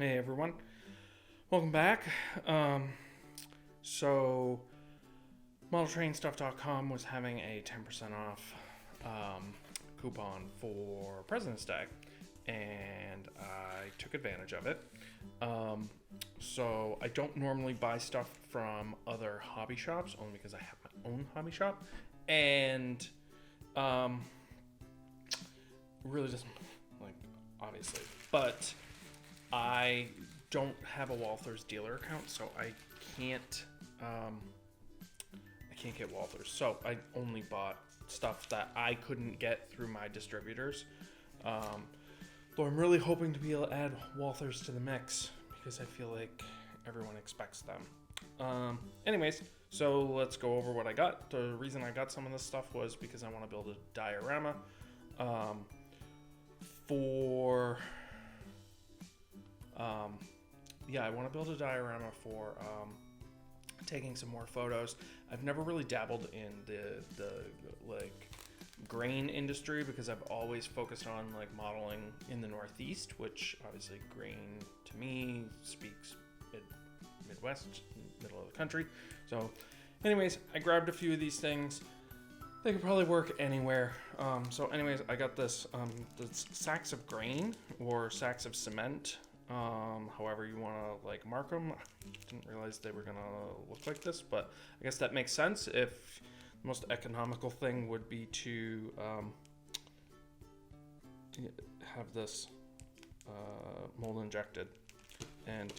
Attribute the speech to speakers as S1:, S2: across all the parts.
S1: Hey everyone, welcome back. So ModelTrainStuff.com was having a 10% off coupon for President's Day, and I took advantage of it. So I don't normally buy stuff from other hobby shops, only because I have my own hobby shop, and really doesn't, like, obviously, but I don't have a Walthers dealer account, so I can't get Walthers. So I only bought stuff that I couldn't get through my distributors. Though I'm really hoping to be able to add Walthers to the mix because I feel like everyone expects them. Anyways, so let's go over what I got. The reason I got some of this stuff was because I want to build a diorama I want to build a diorama for taking some more photos. I've never really dabbled in the like grain industry because I've always focused on like modeling in the Northeast, which obviously grain to me speaks Midwest, middle of the country. So anyways, I grabbed a few of these things. They could probably work anywhere. So anyways, I got this sacks of grain or sacks of cement, however you want to like mark them. I didn't realize they were gonna look like this, but I guess that makes sense. If the most economical thing would be to have this mold injected, and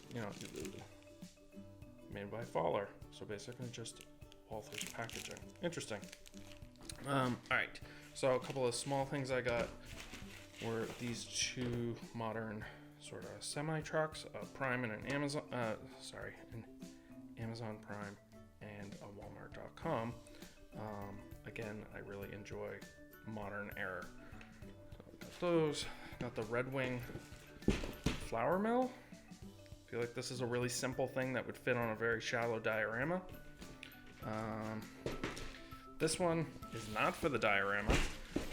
S1: made by Walther. So basically just Walther's packaging. Interesting. Alright, so a couple of small things I got were these two modern sort of semi-trucks, a Prime and an Amazon, an Amazon Prime and a Walmart.com. Again, I really enjoy modern era. So I got those. Got the Redwing flour mill. I feel like this is a really simple thing that would fit on a very shallow diorama. This one is not for the diorama.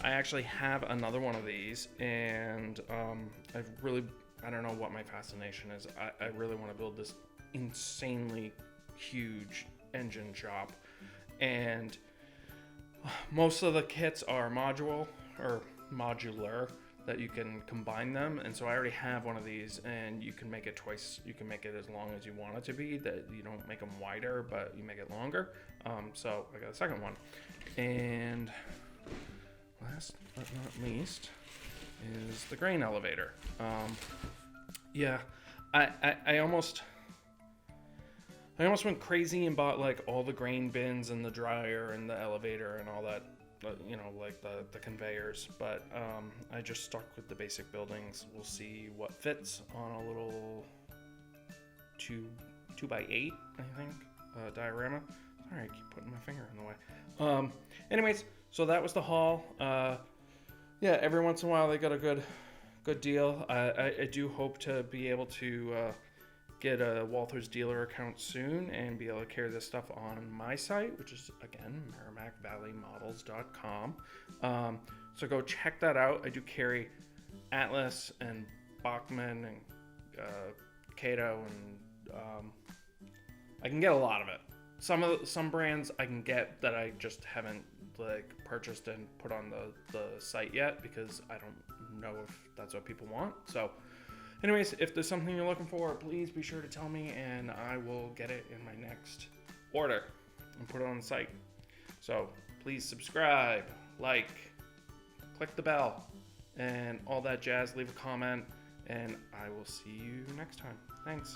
S1: I actually have another one of these, and I don't know what my fascination is. I really want to build this insanely huge engine shop, and most of the kits are modular that you can combine them, and so I already have one of these, and you can make it twice. You can make it as long as you want it to be, that you don't make them wider, but you make it longer. So I got a second one. And last but not least is the grain elevator. I almost went crazy and bought like all the grain bins and the dryer and the elevator and all that, like the conveyors, but I just stuck with the basic buildings. We'll see what fits on a little 2x8, I think, diorama. Sorry, I keep putting my finger in the way. Anyways, so that was the haul. Every once in a while they got a good deal. I do hope to be able to get a Walthers dealer account soon and be able to carry this stuff on my site, which is, again, merrimackvalleymodels.com. So go check that out. I do carry Atlas and Bachman and Kato, and I can get a lot of it. Some brands I can get that I just haven't like purchased and put on the site yet because I don't know if that's what people want. So anyways, if there's something you're looking for, please be sure to tell me and I will get it in my next order and put it on the site. So please subscribe, like, click the bell, and all that jazz. Leave a comment, and I will see you next time. Thanks.